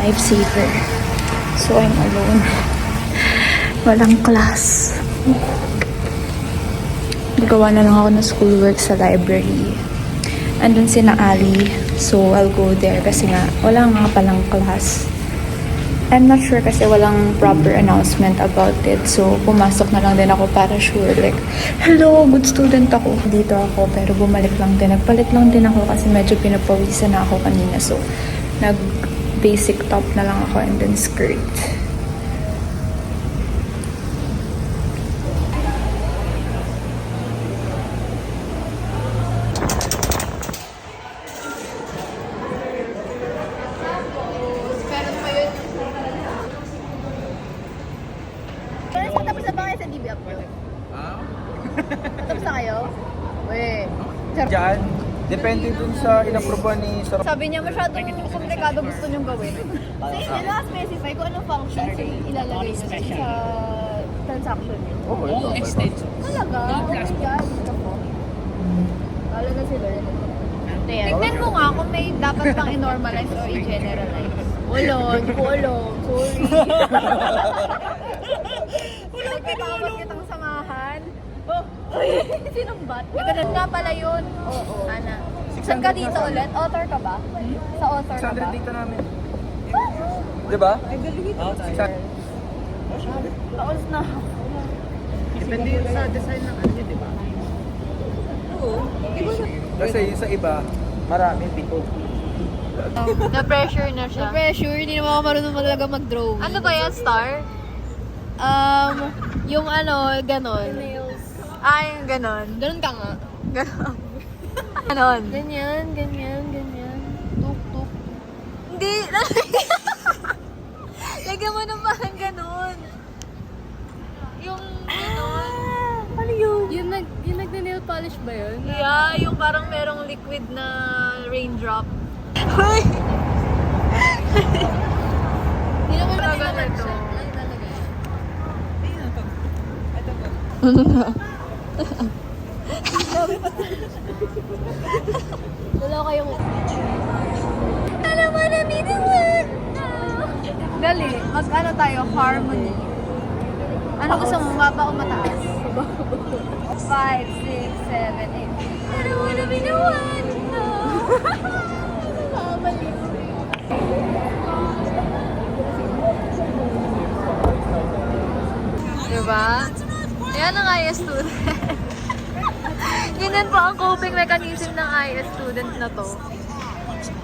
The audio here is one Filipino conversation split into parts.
Lifesaver. So, I'm alone. Walang class. Nagawa na lang ako ng schoolwork sa library. Andun si na Ali. So, I'll go there kasi nga, wala nga palang class. I'm not sure kasi walang proper announcement about it. So, pumasok na lang din ako para sure. Like, hello, good student ako. Dito ako, pero bumalik lang din. Nagpalit lang din ako kasi medyo pinapawisan na ako kanina. So, basic top na lang ako and then skirt. Tapos na ba kayo sa DB Upload? Tapos na kayo? Weh. Diyan, depende dun sa inaproban ni Sir. Sabi niya masyadong komplikado gusto niyong gawin. So, hindi na-specify kung anong functions yung ilalagay niyo sa transaction niyo. Oo, ito. Talaga? Yan, ito po. Kala na sila. Tignan mo nga kung may dapat pang i-normalize o i-generalize. Wala, hindi ko alam. Sorry. Walang pinawag kitang samahan. Sinong bat? Ganun nga pala yun. Oo. Ana. Saan ka dito ulit? Author ka ba? Sa author ka ba? 600 dito namin. Diba? Ay, galing ito. 600. Paos na. Depende yun sa design ng ano, diba? Oo. Kasi yung sa iba, marami, pito. Na-pressure na siya. Na-pressure, hindi naman ako marunong talaga mag-drawing. Ano ba yan, star? Yung ano, ganon. Yung ganon. Ganon ka nga. Ganon. Ganon. Ganyan, ganyan, ganyan. Tuk, tuk. Hindi. Lagyan mo ng parang ganon. Yung ganon. Ano yun? Yung nag-nail polish ba yun? Yeah, yung parang merong liquid na raindrop. Hoy! Hindi naman talaga ito. Ano na? Wala kayong... Alam mo na, minuwan! Dali, mag-ano tayo, harmony. Ano gusto mo, maba o mataas? 5, 6, 7, 8. Alam mo na, minuwan! Diba? Yan ang IS student. Ganyan po ang coping mechanism ng IS student na to.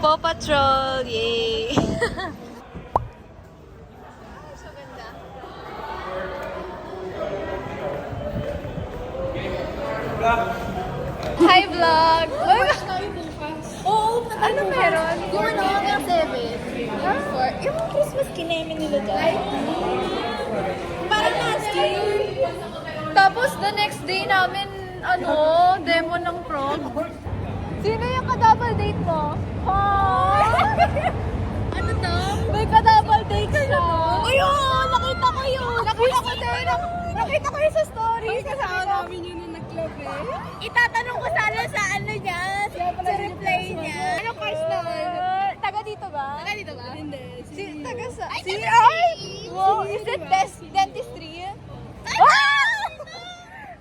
Paw Patrol! Yay! So ganda. Hi vlog! Oo, ano meron? Yung ano, yung 7. Yung Christmas kineme nila dyan. Parang last year. Tapos the next day namin, demo ng prom. Sino yung ka-double date mo? Ano to? May ka-double date siya. Ayun! Nakita ko yun! Nakita ko yun sa story. Kasama namin yun nung nag-club eh. Itatanong ko sana sa ano niya, sa reply niya. Anong course naman? Taga dito ba? Taga dito ba? Hindi. Taga sa... Wow, is it best dentistry?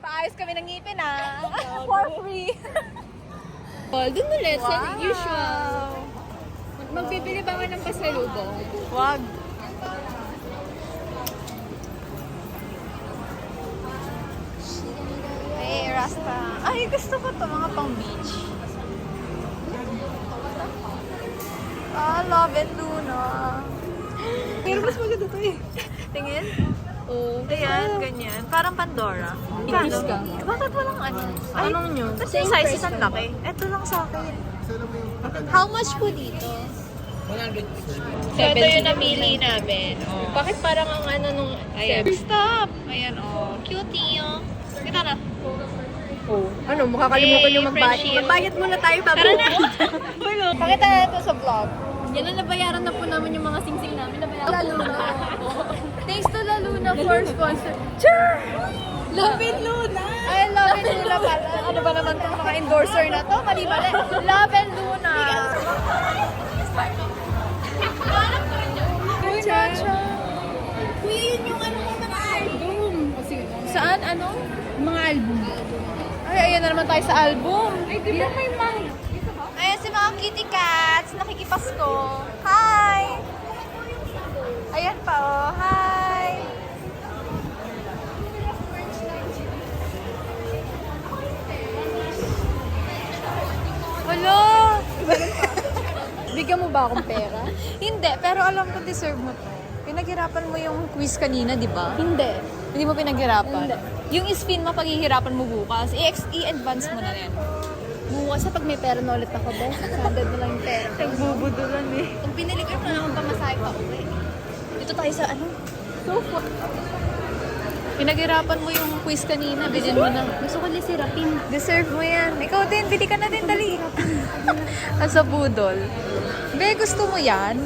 Paayos kami ng ngipin for free. Doon ulit, sa usual. Magbibili ba nga ng pasalubong? Wag. Hey, Rasta. Ay, gusto ko to mga pang beach. Love and Luna. Pero mas maganda to eh. Tingin? Oh. Ayan, ganyan. Parang Pandora. Itis ka. Bakit walang ano? Anong nyo? Kasi yung size ang laki. Eto lang sa akin. How much po dito? So, ito yung namili namin. Oh. Bakit parang ang ano nung... Ayan. Stop! Ayan, oh. Cutie, oh. Kita na. Oh. Ano, makakalimutan yung magbayad. Friendship. Magbayad muna tayo bago. Tara na! Pakita na ito sa vlog. Yan na, nabayaran na po namin yung mga sing-sing namin. Nabayaran Luna. Thanks to La Luna for sponsor. Sure! Love and Luna! Ay, Love and Luna pala. Ano ba naman itong mga endorser na to? Mali-mali. Love and Luna. Cha-cha. Kuya, yun yung ano mo mga album. Saan? Ano? Mga album. Ay, ayan na naman tayo sa album. Ay, di ba may mga... Ayan si mga kitty cats. Nakikipasko. Hi! Ayan pa, oh. Hi! Hello! Bigyan mo ba akong pera? Hindi, pero alam ko deserve mo to. Pinaghirapan mo yung quiz kanina, di ba? Hindi. Hindi mo pinaghirapan? Hindi. Yung spin mo, paghihirapan mo bukas. I-advance mo na yan. Bukas sa pag may pera na ulit ako, bes. 100 na lang yung pera. Nagbubudulan eh. Pag pinili ko na akong pamasahe pa uwi. Dito tayo sa ano? Sofa. Pinaghirapan mo yung quiz kanina, bilhin mo na. Gusto ko lisirapin. Deserve mo yan. Ikaw din, bili ka na din, dali. Sa budol. Be, gusto mo yan?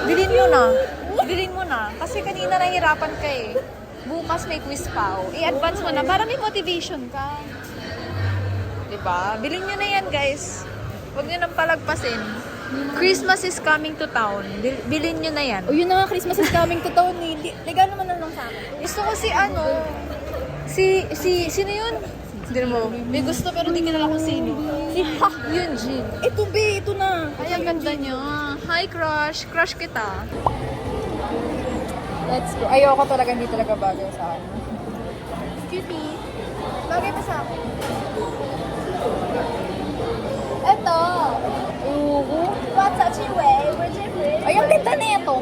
Bilhin mo na. Bilhin mo na. Kasi kanina nahihirapan ka eh. Bukas may quiz pa. Oh. I-advance mo na para may motivation ka. Diba? Bilhin nyo na yan, guys. Huwag nyo nang palagpasin. Christmas is coming to town. Bilhin nyo na yan. O yun na nga, Christmas is coming to town eh. Legal naman na lang sa amin. Gusto ko si ano, sino yun? Hindi mo. May gusto pero di kilala kung sino. Si Yunjin. Ito be, ito na. Ay, ang ganda niya. Hi, crush. Crush kita. Let's go. Ayoko talaga, hindi talaga bagay sa akin. Cutie. Bagay pa sa akin. Ito. What's up, Chiwe? We're different. Ay, ang ganda na ito.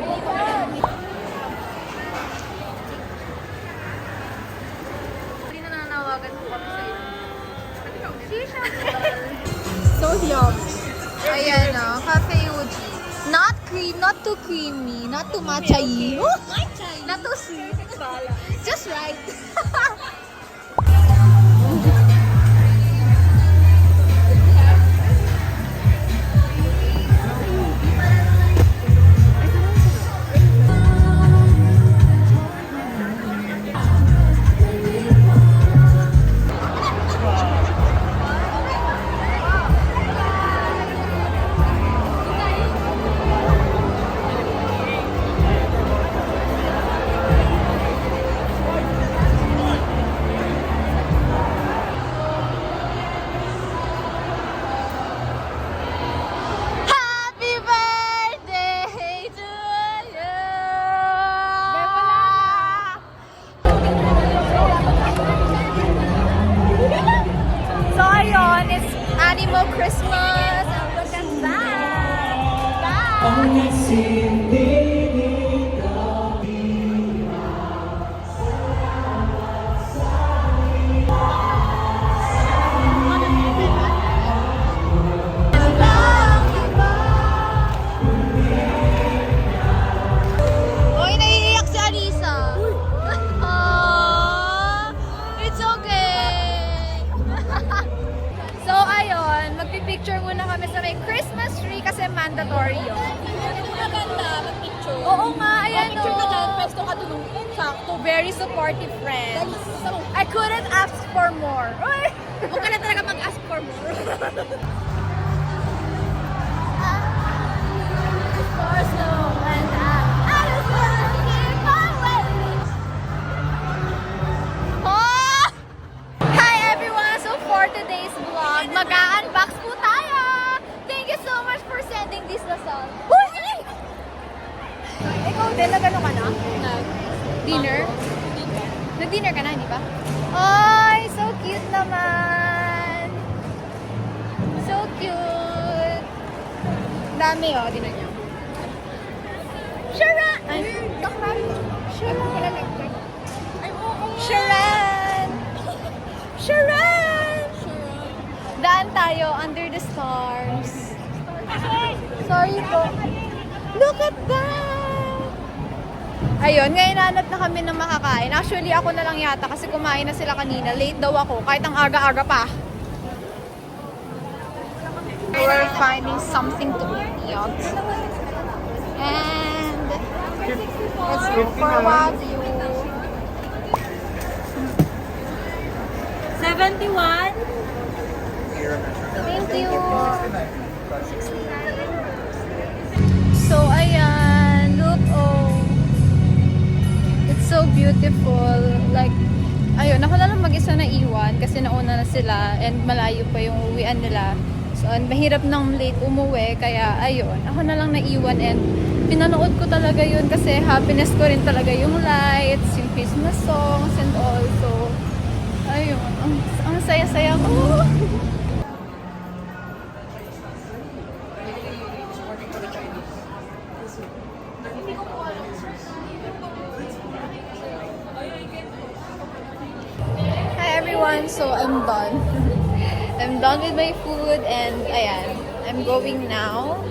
Hindi na nanawagan ko kami sa iyo. So yummy. Ayan o, Cafe Uji. Not cream, not too creamy, not too matcha-y. Not too sweet. Just right. Happy birthday to you! So ayun, it's Animal Christmas. And look at that! Uy, naiiyak si Alisa. Aww, it's okay. So, ayun, magpipicture muna kami sa may Christmas tree kasi mandatory yun. Maganda, mag-picture. Oo nga, ayan Picture ka dyan, o. pwesto ka dun. Sakto. Very supportive friends. I couldn't ask for more. Uy! Huwag ka na talaga mag-ask for more. Oh! Hi everyone! So for today's vlog, mag-unbox po tayo! Thank you so much for sending this Lasal. Ikaw din, nag-ano ka na? Dinner? Nag-dinner ka na, hindi ba? Ay, so cute naman! So cute! Dami oh, dinner niyo. Shara! Ay, Shara! Sharon! Sharon! Daan tayo under the stars. Sorry po. Look at that! Ayun, ngayon hanap na kami ng makakain. Actually, ako na lang yata kasi kumain na sila kanina. Late daw ako, kahit ang aga-aga pa. We're finding something to eat. And let's go for Wagyu. 71? Thank you. So, ayan. Look, oh. It's so beautiful. Like, ayun, ako na lang mag-isa na iwan kasi nauna na sila and malayo pa yung uwian nila. So, mahirap nang late umuwi. Kaya, ayun, ako na lang naiwan and pinanood ko talaga yun kasi happiness ko rin talaga yung lights, yung Christmas songs and all. So, ayun, ang saya-saya ko. Hi everyone, so I'm done. I'm done with my food and ayan, I'm going now.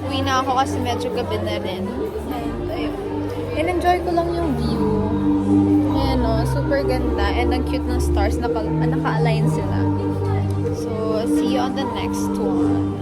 Uwi na ako kasi medyo gabi na rin. And ayun, in-enjoy ko lang yung view. Ayan o, super ganda. And ang cute ng stars, naka-align sila. So, see you on the next one.